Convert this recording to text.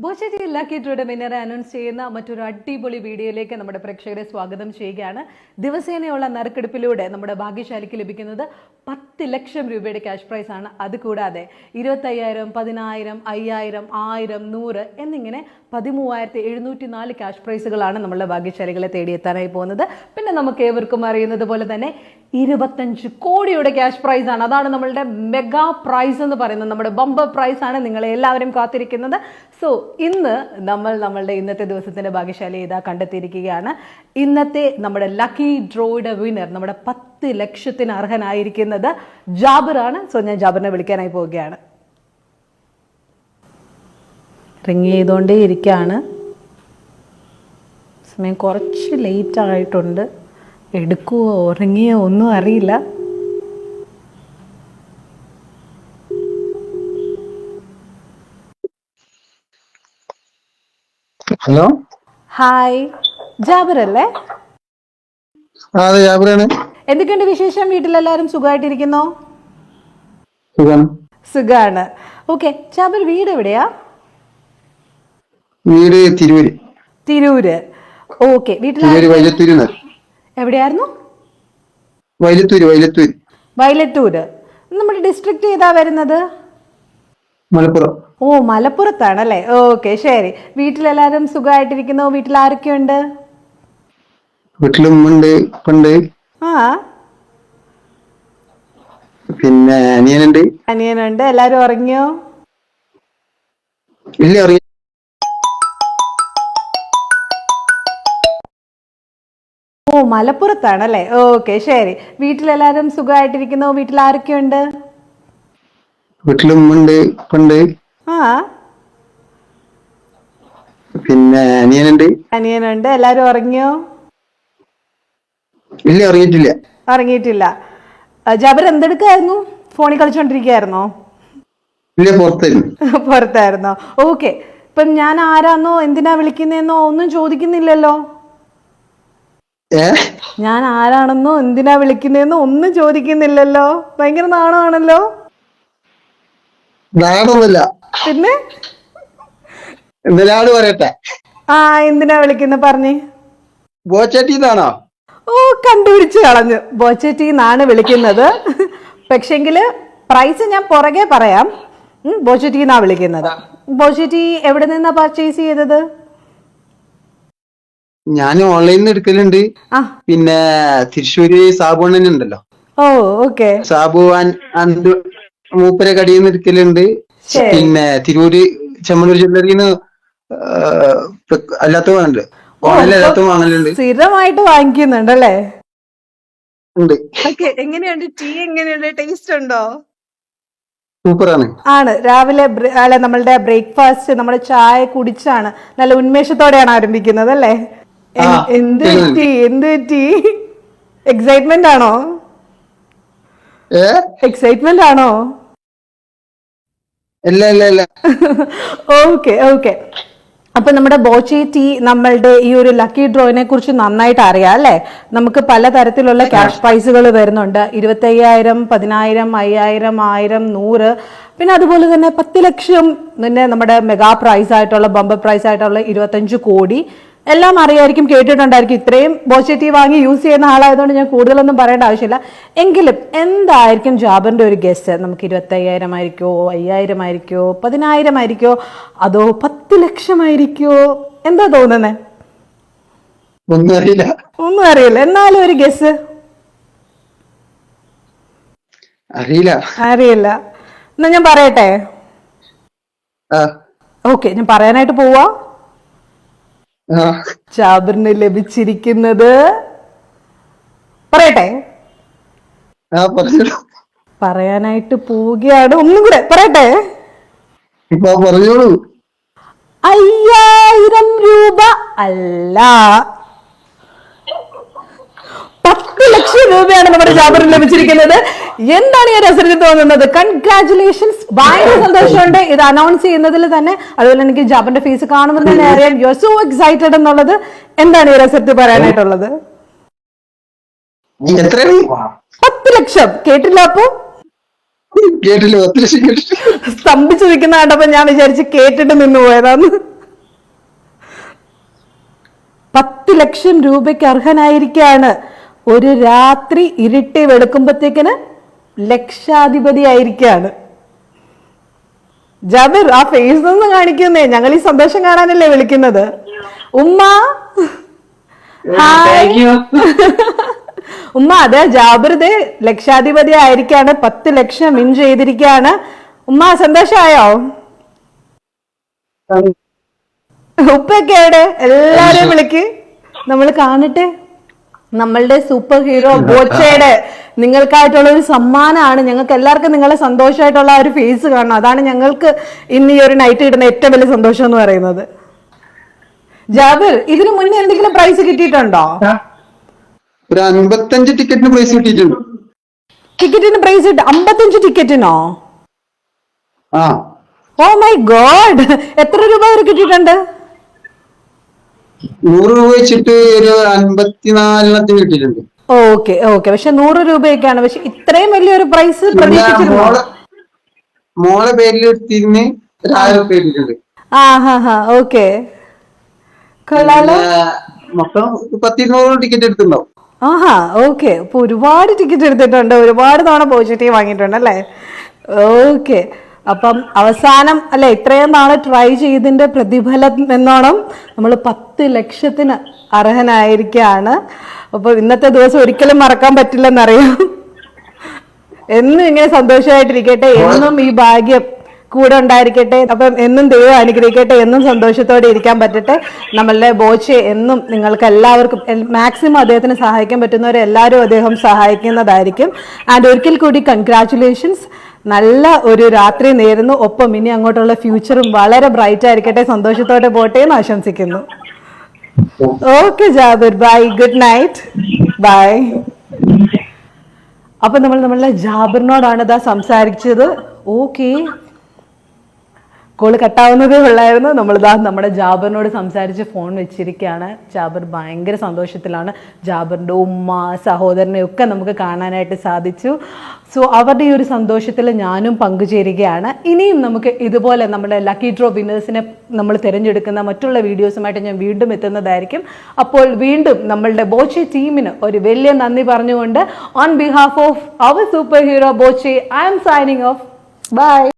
ബോച്ചേരി lucky ഡ്രോയുടെ വിന്നറെ announce ചെയ്യുന്ന മറ്റൊരു അടിപൊളി വീഡിയോയിലേക്ക് നമ്മുടെ പ്രേക്ഷകരെ സ്വാഗതം ചെയ്യുകയാണ്. ദിവസേനയുള്ള നറുക്കെടുപ്പിലൂടെ നമ്മുടെ ഭാഗ്യശാലിക്ക് ലഭിക്കുന്നത് 10 ലക്ഷം രൂപയുടെ ക്യാഷ് പ്രൈസ് ആണ്. അതുകൂടാതെ 25,000, 10,000, 5,000, 1000, 100 എന്നിങ്ങനെ 13,704 ക്യാഷ് പ്രൈസുകളാണ് നമ്മളുടെ ഭാഗ്യശാലികളെ തേടിയെത്താനായി പോകുന്നത്. പിന്നെ നമുക്ക് ഏവർക്കും അറിയുന്നത് പോലെ തന്നെ 25 കോടിയുടെ ക്യാഷ് പ്രൈസ് ആണ്. അതാണ് നമ്മളുടെ മെഗാ പ്രൈസ് എന്ന് പറയുന്നത്. നമ്മുടെ ബമ്പർ പ്രൈസ് ആണ് നിങ്ങളെ എല്ലാവരും കാത്തിരിക്കുന്നത്. സോ ഇന്ന് നമ്മളുടെ ഇന്നത്തെ ദിവസത്തിന്റെ ഭാഗ്യശാലി ഇതാ കണ്ടെത്തിയിരിക്കുകയാണ്. ഇന്നത്തെ നമ്മുടെ ലക്കി ഡ്രോയുടെ വിന്നർ, നമ്മുടെ 10 ലക്ഷത്തിന് അർഹനായിരിക്കുന്നത് ജാബിറാണ്. സോ ഞാൻ ജാബിറിനെ വിളിക്കാനായി പോവുകയാണ്. റിങ് ചെയ്തുകൊണ്ടേ ഇരിക്കുകയാണ്. സമയം കുറച്ച് ലേറ്റ് ആയിട്ടുണ്ട്. എടുക്കുവോ ഉറങ്ങിയോ ഒന്നും അറിയില്ല. ഹലോ, ഹായ്, ജാബിർ അല്ലേ? അതെ, ജാബിറാണ്. എന്തൊക്കെയുണ്ട് വിശേഷം? വീട്ടിലെല്ലാവരും സുഖമായിട്ടിരിക്കുന്നോ? സുഖാണ്. ഓക്കെ, ജാബിർ വീട് എവിടെയാ? വീട് തിരൂര്. തിരൂര്. ഓക്കെ, വീട്ടിൽ എവിടെയായിരുന്നു? വയലത്തൂര്. നമ്മുടെ ഡിസ്ട്രിക്ട് ഏതാ വരുന്നത്? മലപ്പുറം. ഓ, മലപ്പുറത്താണല്ലേ. ഓക്കെ, ശരി. വീട്ടിലെല്ലാരും സുഖമായിട്ടിരിക്കുന്നു. വീട്ടിൽ ആരൊക്കെയുണ്ട്? വീട്ടിലുണ്ട്, ഉണ്ട്. ആ, പിന്നെ അനിയനുണ്ട്. എല്ലാരും ഉറങ്ങിയോ? ഇല്ല, അറിയാം. ഓ, മലപ്പുറത്താണല്ലേ. ഓക്കെ, ശരി. വീട്ടിലെല്ലാരും സുഖമായിട്ടിരിക്കുന്നു. വീട്ടിൽ ആരൊക്കെയുണ്ട്? വീട്ടിലുണ്ട്, ഉണ്ട്. ആ, പിന്നെ അനിയനുണ്ട്. എല്ലാരും ഉറങ്ങിയോ? ഇല്ല, ഉറങ്ങിയിട്ടില്ല. ജാബിർ എന്തെടുക്കായിരുന്നു? ഫോണിൽ കളിച്ചോണ്ടിരിക്കുകയായിരുന്നോ? ഇല്ല, പുറത്തായിരുന്നോ? ഓക്കെ. ഇപ്പം ഞാൻ ആരാന്നോ എന്തിനാ വിളിക്കുന്നതെന്നോ ഒന്നും ചോദിക്കുന്നില്ലല്ലോ. ഞാൻ ആരാണെന്നോ എന്തിനാ വിളിക്കുന്നതെന്നോ ഒന്നും ചോദിക്കുന്നില്ലല്ലോ. ഭയങ്കര നാണമാണല്ലോ. നാണൊന്നുമില്ല. പിന്നെ പറയട്ടെ. ആ, എന്തിനാ വിളിക്കുന്ന പറഞ്ഞേ. ബോച്ചേട്ടിന്നാണോ? ഓ, കണ്ടുപിടിച്ച് കളഞ്ഞു. ബോച്ചേറ്റിന്നാണ് വിളിക്കുന്നത്. പക്ഷെങ്കില് പ്രൈസ് ഞാൻ പുറകെ പറയാം. ബോച്ചേറ്റിന്നാ വിളിക്കുന്നത്. ബോച്ചേറ്റി എവിടെ നിന്നാ പർച്ചേസ് ചെയ്തത്? ഞാൻ ഓൺലൈനിൽ എടുക്കലുണ്ട്. പിന്നെ തൃശ്ശൂര് സാബു ഉണ്ടല്ലോ. ഓ, ഓക്കെ. സാബു മൂപ്പരെ കടിയിൽ നിന്ന് എടുക്കലുണ്ട്. പിന്നെ തിരൂര് ചെമ്മണൂർ ജ്വല്ലറിന്ന് അല്ലാത്ത വാങ്ങലുണ്ട്. സ്ഥിരമായിട്ട് വാങ്ങിക്കുന്നുണ്ടല്ലേ? ഉണ്ട്. എങ്ങനെയുണ്ട് ടീ? എങ്ങനെയുണ്ട്? ടേസ്റ്റ് ഉണ്ടോ? സൂപ്പറാണ്. ആണ്. രാവിലെ നമ്മളുടെ ബ്രേക്ക്ഫാസ്റ്റ് നമ്മുടെ ചായ കുടിച്ചാണ് നല്ല ഉന്മേഷത്തോടെയാണ് ആരംഭിക്കുന്നത് അല്ലേ? എന്ത് പറ്റി? എക്സൈറ്റ്മെന്റ് ആണോ? ഇല്ല. ഓക്കെ. അപ്പൊ നമ്മുടെ ബോച്ചി ടീ നമ്മളുടെ ഈ ഒരു ലക്കി ഡ്രോയിനെ കുറിച്ച് നന്നായിട്ട് അറിയാം അല്ലെ? നമുക്ക് പലതരത്തിലുള്ള ക്യാഷ് പ്രൈസുകൾ വരുന്നുണ്ട്. 25,000, 10,000, 5,000, 1000, 100. പിന്നെ അതുപോലെ തന്നെ 10 ലക്ഷം. പിന്നെ നമ്മുടെ മെഗാ പ്രൈസ് ആയിട്ടുള്ള ബമ്പർ പ്രൈസ് ആയിട്ടുള്ള 25 കോടി എല്ലാം അറിയായിരിക്കും, കേട്ടിട്ടുണ്ടായിരിക്കും. ഇത്രയും ബോച്ചേറ്റി വാങ്ങി യൂസ് ചെയ്യുന്ന ആളായതുകൊണ്ട് ഞാൻ കൂടുതലൊന്നും പറയേണ്ട ആവശ്യമില്ല. എങ്കിലും എന്തായിരിക്കും ജാബിറിന്റെ ഒരു ഗസ്റ്റ്? നമുക്ക് 25,000 ആയിരിക്കോ, 5,000 ആയിരിക്കോ, 10,000 ആയിരിക്കോ, അതോ 10 ലക്ഷമായിരിക്കോ? എന്താ തോന്നുന്നേ? ഒന്നും അറിയില്ല. എന്നാലും ഒരു ഗസ്. അറിയില്ല. എന്നാ ഞാൻ പറയട്ടെ. ഓക്കെ, ഞാൻ പറയാനായിട്ട് പോവാ. ജാബിറിന് ലഭിച്ചിരിക്കുന്നത് പറയട്ടെ? പറയാനായിട്ട് പോവുകയാണ്. ഒന്നും കൂടെ പറയട്ടെ? 5,000 രൂപ അല്ല, 10 ലക്ഷം രൂപയാണ് നമ്മുടെ ജാബിറിന് ലഭിച്ചിരിക്കുന്നത്. എന്താണ് ഈ അവസരത്തിൽ തോന്നുന്നത്? കൺഗ്രാറ്റുലേഷൻസ്. ഭയങ്കര സന്തോഷമുണ്ട് ഇത് അനൗൺസ് ചെയ്യുന്നതിൽ തന്നെ. അതുപോലെ എനിക്ക് ജാബിറിന്റെ ഫേസ് കാണുമ്പോൾ തന്നെ അറിയാം യു ആർ സോ എക്സൈറ്റഡ് എന്നുള്ളത്. എന്താണ് ഈ അവസരത്തിൽ പറയാനായിട്ടുള്ളത്? 10 ലക്ഷം കേട്ടില്ല? അപ്പൊ കേട്ടില്ല, 10 ലക്ഷം കേട്ടില്ല. സ്തംഭിച്ചു നിൽക്കുന്ന കണ്ടപ്പോ ഞാൻ വിചാരിച്ച് കേട്ടിട്ട് നിന്ന് പോയതാന്ന്. 10 ലക്ഷം രൂപയ്ക്ക് അർഹനായിരിക്കാണ്. ഒരു രാത്രി ഇരുട്ടി വെളുക്കുമ്പത്തേക്കിന് ലക്ഷാധിപതി ആയിരിക്കാണ്. ജാബിർ, ആ ഫേസ് ഒന്ന് കാണിക്കുന്നേ, ഞങ്ങൾ ഈ സന്തോഷം കാണാനല്ലേ വിളിക്കുന്നത്. ഉമ്മ ഹായ്. ഉമ്മ, അതെ ജാബിർ ദേ ലക്ഷാധിപതി ആയിരിക്കാണ്, 10 ലക്ഷം വിൻ ചെയ്തിരിക്കുകയാണ്. ഉമ്മ സന്തോഷമായോ? ഉപ്പൊക്കെ എവിടെ? എല്ലാരെയും വിളിക്ക്, നമ്മൾ കാണട്ടെ. നമ്മളുടെ സൂപ്പർ ഹീറോ ബോച്ചയുടെ നിങ്ങൾക്കായിട്ടുള്ള ഒരു സമ്മാനമാണ്. ഞങ്ങൾക്ക് എല്ലാവർക്കും നിങ്ങളെ സന്തോഷമായിട്ടുള്ള ആ ഒരു ഫേസ് കാണണം. അതാണ് ഞങ്ങൾക്ക് ഇന്ന് ഈ ഒരു നൈറ്റ് കിട്ടുന്ന ഏറ്റവും വലിയ സന്തോഷം എന്ന് പറയുന്നത്. ജാബിർ, ഇതിനു മുന്നേ എന്തെങ്കിലും പ്രൈസ് കിട്ടിയിട്ടുണ്ടോ? ഒരു 55 ടിക്കറ്റിന് പ്രൈസ് കിട്ടിയിട്ടുണ്ട്. ടിക്കറ്റിന് പ്രൈസ് 55 ടിക്കറ്റിനോ? ആ, ഓ മൈ ഗോഡ്, എത്ര രൂപ വരെ കിട്ടിയിട്ടുണ്ട്? 100 രൂപ വെച്ചിട്ട് ഒരു 54 കിട്ടിയിട്ടുണ്ട്. ഓക്കെ ഓക്കെ, പക്ഷെ 100 രൂപയൊക്കെയാണ്. പക്ഷെ ഇത്രയും വലിയൊരു പ്രൈസ് പ്രതീക്ഷിച്ചിരുന്നോ? മോളെ പേരിൽ എടുത്തിരുന്ന് 1000 രൂപ കിട്ടിയിട്ടുണ്ട്. ആ ഹാ ഹാ, ഓക്കെ, കൊള്ളാലോ. മൊത്തം 10-200 ടിക്കറ്റ് എടുത്തിട്ടുണ്ടാവും. ആഹാ, ഓക്കെ. അപ്പൊ ഒരുപാട് ടിക്കറ്റ് എടുത്തിട്ടുണ്ട്, ഒരുപാട് തവണ പോസിറ്റീവ് വാങ്ങിയിട്ടുണ്ട് അല്ലേ? ഓക്കെ. അപ്പം അവസാനം അല്ലെ, ഇത്രയും നാളെ ട്രൈ ചെയ്തതിന്റെ പ്രതിഫലം എന്നോണം നമ്മൾ 10 ലക്ഷത്തിന് അർഹനായിരിക്കുകയാണ്. അപ്പൊ ഇന്നത്തെ ദിവസം ഒരിക്കലും മറക്കാൻ പറ്റില്ലെന്നറിയാം. എന്നും ഇങ്ങനെ സന്തോഷമായിട്ടിരിക്കട്ടെ, എന്നും ഈ ഭാഗ്യം കൂടെ ഉണ്ടായിരിക്കട്ടെ. അപ്പം എന്നും ദൈവം അനുഗ്രഹിക്കട്ടെ, എന്നും സന്തോഷത്തോടെ ഇരിക്കാൻ പറ്റട്ടെ. നമ്മളുടെ ബോച്ചെ എന്നും നിങ്ങൾക്ക് എല്ലാവർക്കും മാക്സിമം അദ്ദേഹത്തിന് സഹായിക്കാൻ പറ്റുന്നവരെ എല്ലാവരും അദ്ദേഹം സഹായിക്കുന്നതായിരിക്കും. ആൻഡ് ഒരിക്കൽ കൂടി കൺഗ്രാറ്റുലേഷൻസ്, നല്ല ഒരു രാത്രി നേരുന്നു. ഒപ്പം ഇനി അങ്ങോട്ടുള്ള ഫ്യൂച്ചറും വളരെ ബ്രൈറ്റ് ആയിരിക്കട്ടെ, സന്തോഷത്തോടെ പോട്ടെ എന്ന് ആശംസിക്കുന്നു. Okay Jabir, bye, good night, bye. അപ്പൊ നമ്മളുടെ ജാബിറിനോടാണ് ഇതാ സംസാരിച്ചത്. ഓക്കെ, കോള് കട്ടാവുന്നതേ ഉള്ളായിരുന്നു. നമ്മളിതാ നമ്മുടെ ജാബിറിനോട് സംസാരിച്ച് ഫോൺ വെച്ചിരിക്കുകയാണ്. ജാബിർ ഭയങ്കര സന്തോഷത്തിലാണ്. ജാബിറിൻ്റെ ഉമ്മ, സഹോദരനെ ഒക്കെ നമുക്ക് കാണാനായിട്ട് സാധിച്ചു. സോ അവരുടെ ഈ ഒരു സന്തോഷത്തിൽ ഞാനും പങ്കുചേരുകയാണ്. ഇനിയും നമുക്ക് ഇതുപോലെ നമ്മുടെ ലക്കി ഡ്രോ വിന്നേഴ്സിനെ നമ്മൾ തിരഞ്ഞെടുക്കുന്ന മറ്റുള്ള വീഡിയോസുമായിട്ട് ഞാൻ വീണ്ടും എത്തുന്നതായിരിക്കും. അപ്പോൾ വീണ്ടും നമ്മളുടെ ബോച്ചെ ടീമിന് ഒരു വലിയ നന്ദി പറഞ്ഞുകൊണ്ട് on behalf of our superhero Boche, I am signing off. By.